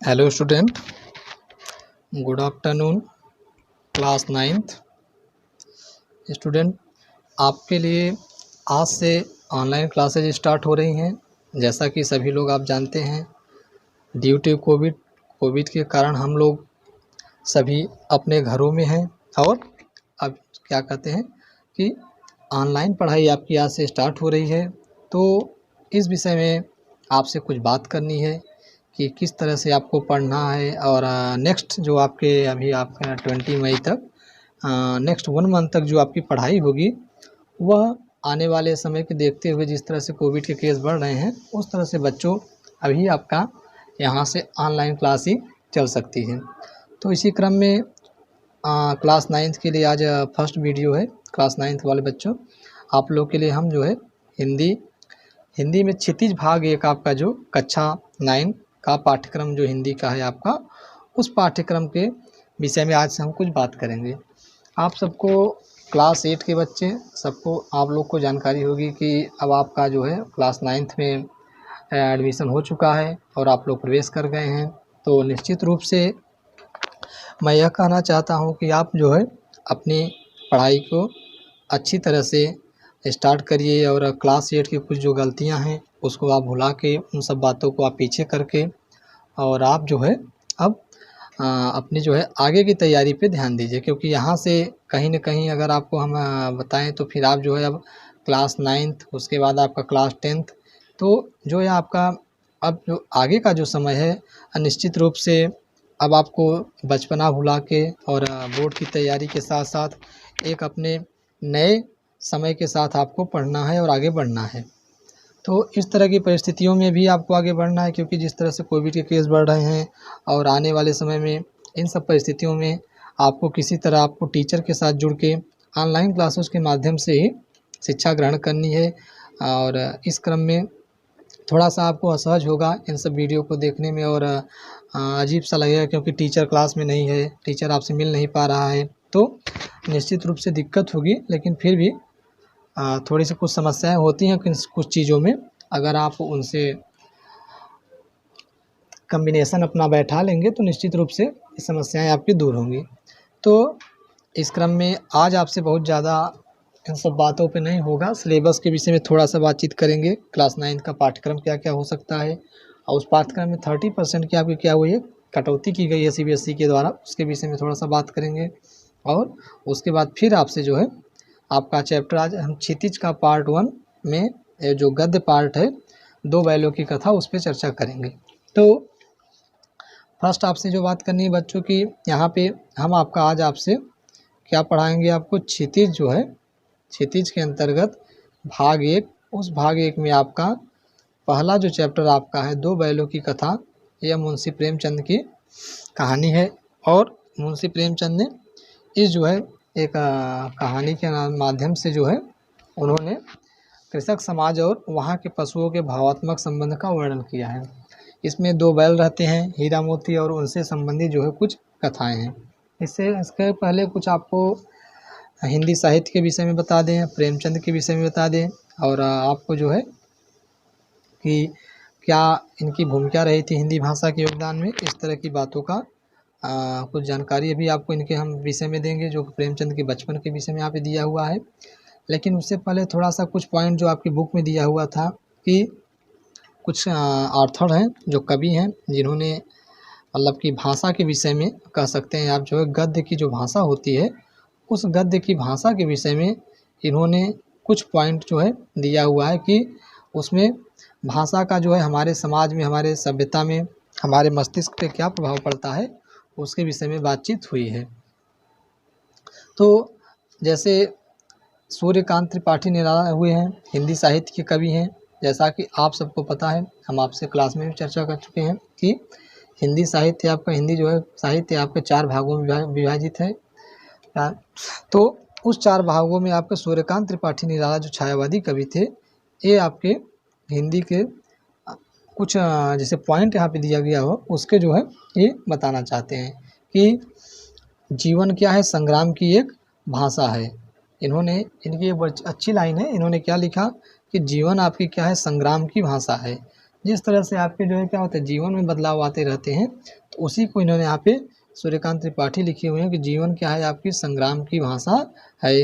Hello student, good afternoon. Class ninth student, आपके लिए आज से ऑनलाइन क्लासेज स्टार्ट हो रही हैं। जैसा कि सभी लोग आप जानते हैं, ड्यू टू कोविड के कारण हम लोग सभी अपने घरों में हैं और अब क्या कहते हैं कि ऑनलाइन पढ़ाई आपकी आज से स्टार्ट हो रही है। तो इस विषय में आपसे कुछ बात करनी है कि किस तरह से आपको पढ़ना है और नेक्स्ट जो आपके अभी आपका 20 मई तक नेक्स्ट 1 मंथ तक जो आपकी पढ़ाई होगी, वह आने वाले समय के देखते हुए जिस तरह से कोविड के केस बढ़ रहे हैं, उस तरह से बच्चों अभी आपका यहाँ से ऑनलाइन क्लास ही चल सकती है। तो इसी क्रम में क्लास नाइन्थ के लिए आज फर्स्ट वीडियो है। क्लास नाइन्थ वाले बच्चों, आप लोग के लिए हम जो है हिंदी में क्षितिज भाग एक आपका जो कक्षा 9 का पाठ्यक्रम जो हिंदी का है आपका, उस पाठ्यक्रम के विषय में आज से हम कुछ बात करेंगे। आप सबको क्लास 8 के बच्चे सबको आप लोग को जानकारी होगी कि अब आपका जो है क्लास 9th में एडमिशन हो चुका है और आप लोग प्रवेश कर गए हैं। तो निश्चित रूप से मैं यह कहना चाहता हूं कि आप जो है अपनी पढ़ाई को अच्छी तरह से स्टार्ट करिए और क्लास 8 की कुछ जो गलतियां हैं उसको आप भुला के, उन सब बातों को आप पीछे करके और आप जो है अब अपनी जो है आगे की तैयारी पे ध्यान दीजिए। क्योंकि यहाँ से कहीं न कहीं अगर आपको हम बताएं तो फिर आप जो है अब क्लास 9th, उसके बाद आपका क्लास 10th, तो जो है आपका अब जो आगे का जो समय है निश्चित रूप से अब आपको बचपना भुला के और बोर्ड की तैयारी के साथ साथ एक अपने नए समय के साथ आपको पढ़ना है और आगे बढ़ना है। तो इस तरह की परिस्थितियों में भी आपको आगे बढ़ना है, क्योंकि जिस तरह से कोविड के केस बढ़ रहे हैं और आने वाले समय में इन सब परिस्थितियों में आपको किसी तरह आपको टीचर के साथ जुड़ के ऑनलाइन क्लासेस के माध्यम से ही शिक्षा ग्रहण करनी है। और इस क्रम में थोड़ा सा आपको असहज होगा इन सब वीडियो को देखने में और अजीब सा लगेगा, क्योंकि टीचर क्लास में नहीं है, टीचर आपसे मिल नहीं पा रहा है, तो निश्चित रूप से दिक्कत होगी। लेकिन फिर भी थोड़ी सी कुछ समस्याएं होती हैं कुछ चीज़ों में, अगर आप उनसे कम्बिनेशन अपना बैठा लेंगे तो निश्चित रूप से ये समस्याएं आपकी दूर होंगी। तो इस क्रम में आज आपसे बहुत ज़्यादा इन सब बातों पे नहीं होगा, सिलेबस के विषय में थोड़ा सा बातचीत करेंगे। क्लास 9 का पाठ्यक्रम क्या क्या हो सकता है और उस पाठ्यक्रम में 30% की आपकी क्या हुई है, कटौती की गई है CBSE के द्वारा, उसके विषय में थोड़ा सा बात करेंगे। और उसके बाद फिर आपसे जो है आपका चैप्टर आज हम क्षितिज का पार्ट 1 में जो गद्य पार्ट है 2 बैलों की कथा, उस पर चर्चा करेंगे। तो फर्स्ट आपसे जो बात करनी है बच्चों की, यहाँ पे हम आपका आज आपसे क्या पढ़ाएंगे, आपको क्षितिज जो है, क्षितिज के अंतर्गत भाग 1, उस भाग 1 में आपका पहला जो चैप्टर आपका है 2 बैलों की कथा, यह मुंशी प्रेमचंद की कहानी है। और मुंशी प्रेमचंद ने इस जो है एक कहानी के माध्यम से जो है उन्होंने कृषक समाज और वहाँ के पशुओं के भावात्मक संबंध का वर्णन किया है। इसमें 2 बैल रहते हैं, हीरा मोती, और उनसे संबंधित जो है कुछ कथाएं हैं। इसके पहले कुछ आपको हिंदी साहित्य के विषय में बता दें, प्रेमचंद के विषय में बता दें, और आपको जो है कि क्या इनकी भूमिका रही थी हिंदी भाषा के योगदान में, इस तरह की बातों का कुछ जानकारी अभी आपको इनके हम विषय में देंगे, जो प्रेमचंद के बचपन के विषय में यहाँ पे दिया हुआ है। लेकिन उससे पहले थोड़ा सा कुछ पॉइंट जो आपकी बुक में दिया हुआ था कि कुछ ऑथर हैं, जो कवि हैं, जिन्होंने मतलब कि भाषा के विषय में कह सकते हैं आप, जो है गद्य की जो भाषा होती है, उस गद्य की भाषा के विषय में इन्होंने कुछ पॉइंट जो है दिया हुआ है कि उसमें भाषा का जो है हमारे समाज में, हमारे सभ्यता में, हमारे मस्तिष्क पे क्या प्रभाव पड़ता है, उसके विषय में बातचीत हुई है। तो जैसे सूर्यकांत त्रिपाठी निराला हुए हैं, हिंदी साहित्य के कवि हैं। जैसा कि आप सबको पता है, हम आपसे क्लास में भी चर्चा कर चुके हैं कि हिंदी साहित्य आपका, हिंदी जो है साहित्य आपके 4 भागों में विभाजित है। तो उस 4 भागों में आपके सूर्यकांत त्रिपाठी निराला जो छायावादी कवि थे, ये आपके हिंदी के कुछ जैसे पॉइंट यहाँ पे दिया गया हो, उसके जो है ये बताना चाहते हैं कि जीवन क्या है, संग्राम की एक भाषा है। इन्होंने, इनकी एक अच्छी लाइन है, इन्होंने क्या लिखा कि जीवन आपकी क्या है, संग्राम की भाषा है। जिस तरह से आपके जो है क्या होता है जीवन में बदलाव आते रहते हैं, तो उसी को इन्होंने यहाँ पे सूर्यकांत त्रिपाठी लिखे हुए हैं कि जीवन क्या है आपकी संग्राम की भाषा है।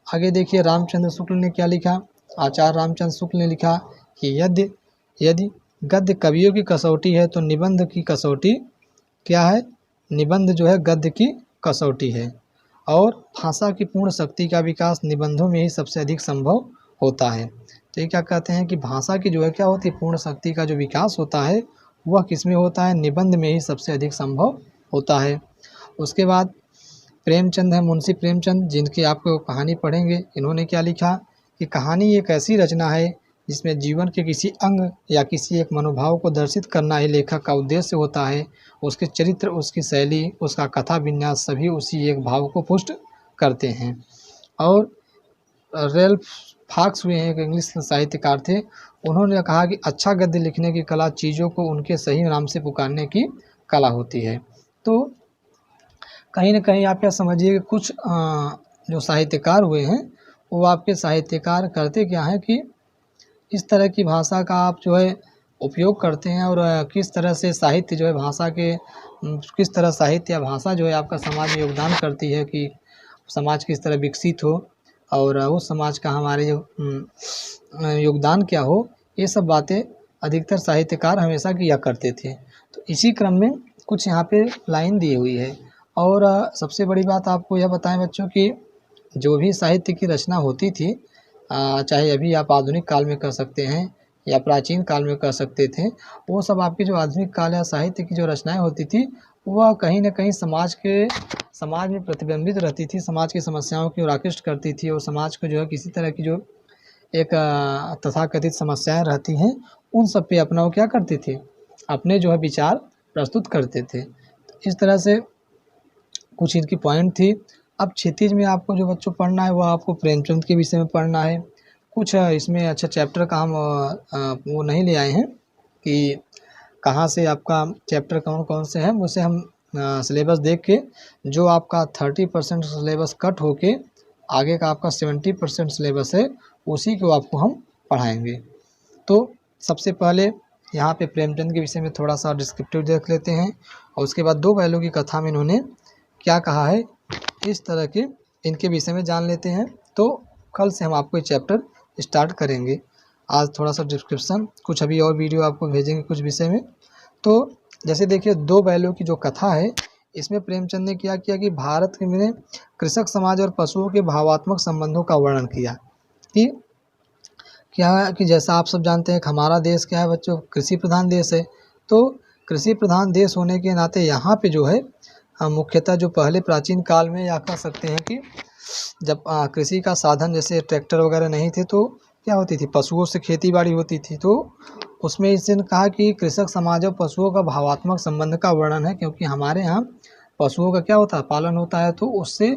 आगे देखिए रामचंद्र शुक्ल ने क्या लिखा, आचार्य रामचंद्र शुक्ल ने लिखा कि यदि यदि गद्य कवियों की कसौटी है तो निबंध की कसौटी क्या है, निबंध जो है गद्य की कसौटी है, और भाषा की पूर्ण शक्ति का विकास निबंधों में ही सबसे अधिक संभव होता है। तो ये क्या कहते हैं कि भाषा की जो है क्या होती है पूर्ण शक्ति का जो विकास होता है वह किस में होता है, निबंध में ही सबसे अधिक संभव होता है। उसके बाद प्रेमचंद है, मुंशी प्रेमचंद, जिनकी आपको कहानी पढ़ेंगे। इन्होंने क्या लिखा कि कहानी एक ऐसी रचना है जिसमें जीवन के किसी अंग या किसी एक मनोभाव को दर्शित करना ही लेखक का उद्देश्य होता है। उसके चरित्र, उसकी शैली, उसका कथा विन्यास सभी उसी एक भाव को पुष्ट करते हैं। और रेल्फ फॉक्स हुए हैं, एक इंग्लिश साहित्यकार थे, उन्होंने कहा कि अच्छा गद्य लिखने की कला चीज़ों को उनके सही नाम से पुकारने की कला होती है। तो कहीं ना कहीं आप क्या समझिए कि कुछ जो साहित्यकार हुए हैं वो आपके साहित्यकार करते क्या है कि इस तरह की भाषा का आप जो है उपयोग करते हैं, और किस तरह से साहित्य जो है भाषा के किस तरह साहित्य या भाषा जो है आपका समाज में योगदान करती है कि समाज किस तरह विकसित हो और उस समाज का हमारे योगदान क्या हो, ये सब बातें अधिकतर साहित्यकार हमेशा किया करते थे। तो इसी क्रम में कुछ यहाँ पे लाइन दी हुई है। और सबसे बड़ी बात आपको यह बताएं बच्चों कि जो भी साहित्य की रचना होती थी, चाहे अभी आप आधुनिक काल में कर सकते हैं या प्राचीन काल में कर सकते थे, वो सब आपकी जो आधुनिक काल या साहित्य की जो रचनाएं होती थी वह कहीं ना कहीं समाज में प्रतिबिंबित रहती थी, समाज की समस्याओं की ओर आकृष्ट करती थी, और समाज को जो है किसी तरह की जो एक तथाकथित समस्याएं रहती हैं उन सब पे अपना वो क्या करते थे, अपने जो है विचार प्रस्तुत करते थे। तो इस तरह से कुछ इनकी पॉइंट थी। अब क्षितिज में आपको जो बच्चों पढ़ना है वो आपको प्रेमचंद के विषय में पढ़ना है। कुछ इसमें अच्छा चैप्टर का हम वो नहीं ले आए हैं कि कहाँ से आपका चैप्टर कौन कौन से हैं, उसे हम सिलेबस देख के जो आपका 30% सिलेबस कट होके आगे का आपका 70% सिलेबस है उसी को आपको हम पढ़ाएंगे। तो सबसे पहले यहाँ पे प्रेमचंद के विषय में थोड़ा सा डिस्क्रिप्टिव देख लेते हैं, और उसके बाद दो बैलों की कथा में इन्होंने क्या कहा है इस तरह के इनके विषय में जान लेते हैं। तो कल से हम आपको ये चैप्टर स्टार्ट करेंगे। आज थोड़ा सा डिस्क्रिप्शन, कुछ अभी और वीडियो आपको भेजेंगे कुछ विषय में। तो जैसे देखिए दो बैलों की जो कथा है इसमें प्रेमचंद ने क्या किया कि भारत में कृषक समाज और पशुओं के भावात्मक संबंधों का वर्णन किया कि क्या कि जैसा आप सब जानते हैं कि हमारा देश क्या है बच्चों, कृषि प्रधान देश है। तो कृषि प्रधान देश होने के नाते यहाँ पे जो है मुख्यतः जो पहले प्राचीन काल में या कह सकते हैं कि जब कृषि का साधन जैसे ट्रैक्टर वगैरह नहीं थे तो क्या होती थी, पशुओं से खेती बाड़ी होती थी। तो उसमें इसने कहा कि कृषक समाज और पशुओं का भावात्मक संबंध का वर्णन है, क्योंकि हमारे यहाँ पशुओं का क्या होता है पालन होता है, तो उससे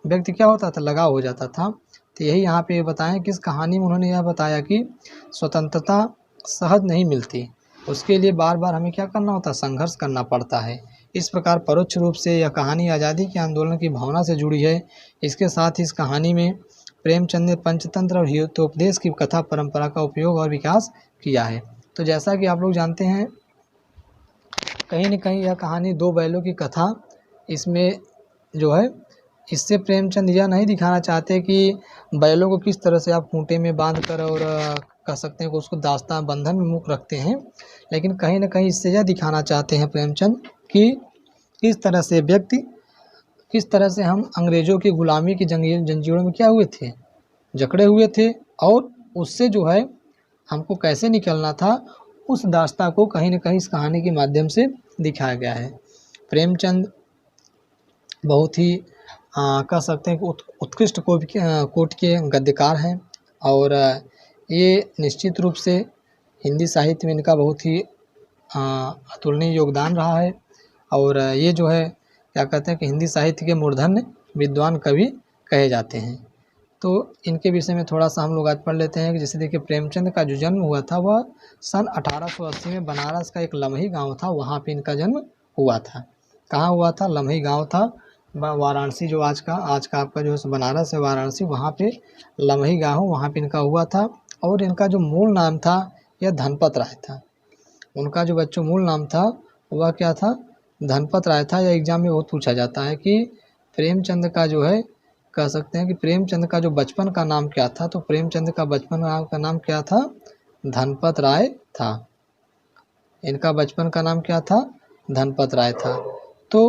व्यक्ति क्या होता था लगाव हो जाता था। तो यही यहाँ पे बताएं कि इस कहानी में उन्होंने यह बताया कि स्वतंत्रता सहज नहीं मिलती, उसके लिए बार बार हमें क्या करना होता है, संघर्ष करना पड़ता है। इस प्रकार परोक्ष रूप से यह कहानी आज़ादी के आंदोलन की भावना से जुड़ी है। इसके साथ ही इस कहानी में प्रेमचंद ने पंचतंत्र और हितोपदेश की कथा परंपरा का उपयोग और विकास किया है। तो जैसा कि आप लोग जानते हैं कहीं न कहीं यह कहानी दो बैलों की कथा, इसमें जो है इससे प्रेमचंद यह नहीं दिखाना चाहते कि बैलों को किस तरह से आप खूंटे में बांध कर और कह सकते हैं कि उसको दास्तां बंधन में मुक्त रखते हैं, लेकिन कहीं न कहीं इससे यह दिखाना चाहते हैं प्रेमचंद कि किस तरह से व्यक्ति, किस तरह से हम अंग्रेज़ों की गुलामी की जंजीरों में क्या हुए थे, जकड़े हुए थे, और उससे जो है हमको कैसे निकलना था, उस दास्तां को कहीं न कहीं इस कहानी के माध्यम से दिखाया गया है। प्रेमचंद बहुत ही कह सकते हैं कि उत्कृष्ट कोटि के गद्यकार हैं, और ये निश्चित रूप से हिंदी साहित्य में इनका बहुत ही अतुलनीय योगदान रहा है। और ये जो है क्या कहते हैं कि हिंदी साहित्य के मूर्धन्य विद्वान कवि कहे जाते हैं। तो इनके विषय में थोड़ा सा हम लोग आज पढ़ लेते हैं कि जैसे देखिए प्रेमचंद का जो जन्म हुआ था वह सन 1880 में बनारस का एक लम्ही गांव था, वहाँ पे इनका जन्म हुआ था। कहाँ हुआ था, लम्ही गांव था, वाराणसी जो आज का आपका जो है बनारस है वाराणसी, वहाँ पे लम्ही गांव वहाँ पे इनका हुआ था। और इनका जो मूल नाम था यह धनपत राय था। उनका जो बच्चों मूल नाम था वह क्या था, धनपत राय था। या एग्जाम में बहुत पूछा जाता है कि प्रेमचंद का जो है, कह सकते हैं कि प्रेमचंद का जो बचपन का नाम क्या था, तो प्रेमचंद का बचपन का नाम क्या था, धनपत राय था। इनका बचपन का नाम क्या था, धनपत राय था। तो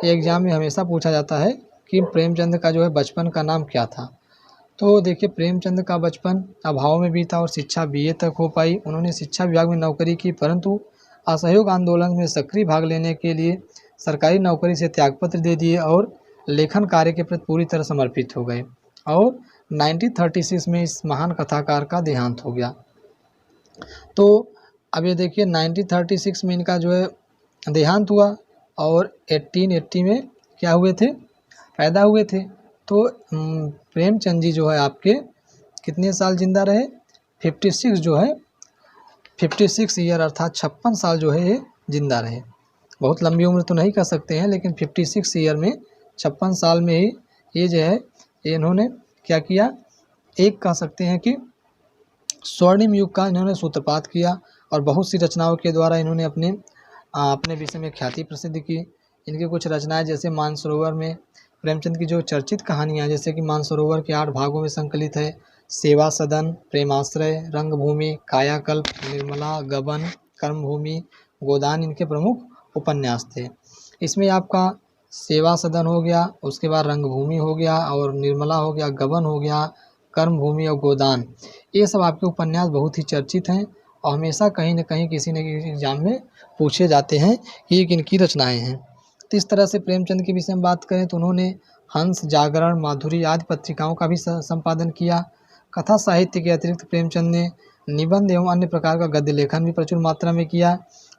एग्जाम में हमेशा पूछा जाता है कि प्रेमचंद का जो है बचपन का नाम क्या था। तो देखिए, प्रेमचंद का बचपन अभाव में बीता और शिक्षा बीए तक हो पाई। उन्होंने शिक्षा विभाग में नौकरी की, परंतु असहयोग आंदोलन में सक्रिय भाग लेने के लिए सरकारी नौकरी से त्यागपत्र दे दिए और लेखन कार्य के प्रति पूरी तरह समर्पित हो गए। और 1936 में इस महान कथाकार का देहांत हो गया। तो अब ये देखिए, 1936 में इनका जो है देहांत हुआ और 1880 में क्या हुए थे, पैदा हुए थे। तो प्रेमचंद जी जो है आपके कितने साल जिंदा रहे, 56 जो है 56 ईयर अर्थात 56 साल जो है ये जिंदा रहे। बहुत लंबी उम्र तो नहीं कह सकते हैं, लेकिन 56 ईयर में 56 साल में ही ये जो है इन्होंने क्या किया, एक कह सकते हैं कि स्वर्णिम युग का इन्होंने सूत्रपात किया और बहुत सी रचनाओं के द्वारा इन्होंने अपने विषय में ख्याति प्रसिद्ध की। इनकी कुछ रचनाएं जैसे मानसरोवर में प्रेमचंद की जो चर्चित कहानियाँ, जैसे कि मानसरोवर के 8 भागों में संकलित है, सेवा सदन, प्रेमाश्रय, रंगभूमि, कायाकल्प, निर्मला, गबन, कर्मभूमि, गोदान इनके प्रमुख उपन्यास थे। इसमें आपका सेवा सदन हो गया, उसके बाद रंगभूमि हो गया और निर्मला हो गया, गबन हो गया, कर्मभूमि और गोदान, ये सब आपके उपन्यास बहुत ही चर्चित हैं और हमेशा कहीं न कहीं किसी न किसी एग्जाम में पूछे जाते हैं कि ये किनकी रचनाएं हैं। तो इस तरह से प्रेमचंद के विषय में बात करें तो उन्होंने हंस, जागरण, माधुरी आदि पत्रिकाओं का भी संपादन किया। कथा साहित्य के अतिरिक्त प्रेमचंद ने निबंध एवं अन्य प्रकार का गद्य लेखन भी प्रचुर मात्रा में किया।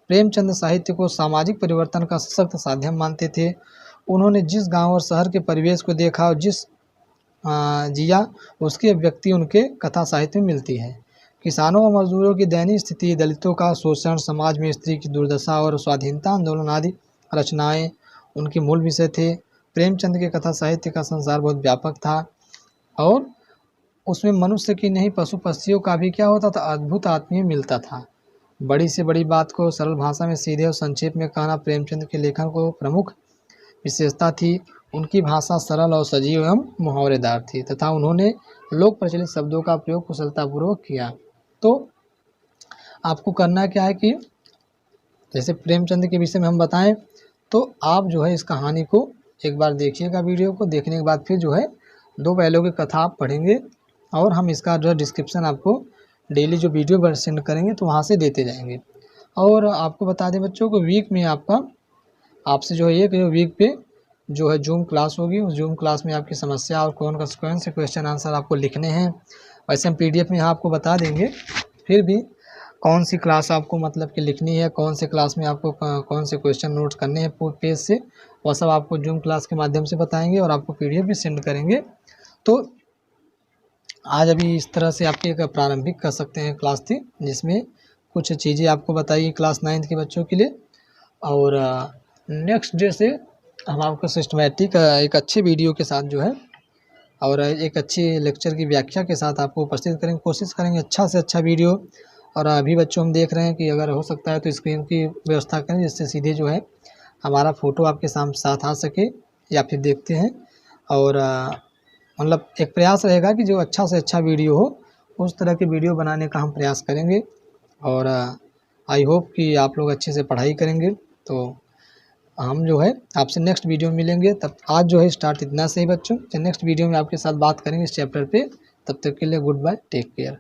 प्रेमचंद साहित्य को सामाजिक परिवर्तन का सशक्त माध्यम मानते थे। उन्होंने जिस गाँव और शहर के परिवेश को देखा और जिस जिया उसकी अभिव्यक्ति उनके कथा साहित्य में मिलती है। किसानों और मजदूरों की दयनीय स्थिति, दलितों का शोषण, समाज में स्त्री की दुर्दशा और स्वाधीनता आंदोलन आदि रचनाएं उनके मूल विषय थे। प्रेमचंद के कथा साहित्य का संसार बहुत व्यापक था और उसमें मनुष्य की नहीं पशु पक्षियों का भी क्या होता था, अद्भुत आत्मीय मिलता था। बड़ी से बड़ी बात को सरल भाषा में सीधे और संक्षेप में कहना प्रेमचंद के लेखन को प्रमुख विशेषता थी। उनकी भाषा सरल और सजीव एवं मुहावरेदार थी तथा उन्होंने लोक प्रचलित शब्दों का प्रयोग कुशलतापूर्वक किया। तो आपको करना क्या है कि जैसे प्रेमचंद के विषय में हम बताएं तो आप जो है इस कहानी को एक बार देखिएगा। वीडियो को देखने के बाद फिर जो है 2 पहलुओं की कथा आप पढ़ेंगे और हम इसका जो डिस्क्रिप्शन आपको डेली जो वीडियो सेंड करेंगे तो वहाँ से देते जाएंगे। और आपको बता दें बच्चों को वीक में आपसे जो है एक वीक पे जो है जूम क्लास होगी। उस जूम क्लास में आपकी समस्या और कौन से क्वेश्चन आंसर आपको लिखने हैं। वैसे हम PDF में यहाँ आपको बता देंगे, फिर भी कौन सी क्लास आपको मतलब कि लिखनी है, कौन से क्लास में आपको कौन से क्वेश्चन नोट्स करने हैं पेज से, वह सब आपको जूम क्लास के माध्यम से बताएंगे और आपको PDF भी सेंड करेंगे। तो आज अभी इस तरह से आपकी एक प्रारंभिक कर सकते हैं क्लास थी, जिसमें कुछ चीज़ें आपको बताइए क्लास 9th के बच्चों के लिए। और नेक्स्ट डे से हम आपको सिस्टमेटिक एक अच्छे वीडियो के साथ जो है और एक अच्छी लेक्चर की व्याख्या के साथ आपको उपस्थित करेंगे, कोशिश करेंगे अच्छा से अच्छा वीडियो। और अभी बच्चों हम देख रहे हैं कि अगर हो सकता है तो स्क्रीन की व्यवस्था करें जिससे सीधे जो है हमारा फ़ोटो आपके साथ आ सके या फिर देखते हैं। और मतलब एक प्रयास रहेगा कि जो अच्छा से अच्छा वीडियो हो उस तरह के वीडियो बनाने का हम प्रयास करेंगे। और आई होप कि आप लोग अच्छे से पढ़ाई करेंगे। तो हम जो है आपसे नेक्स्ट वीडियो में मिलेंगे। तब आज जो है स्टार्ट इतना से ही बच्चों, नेक्स्ट वीडियो में आपके साथ बात करेंगे इस चैप्टर पे। तब तक के लिए गुड बाय, टेक केयर।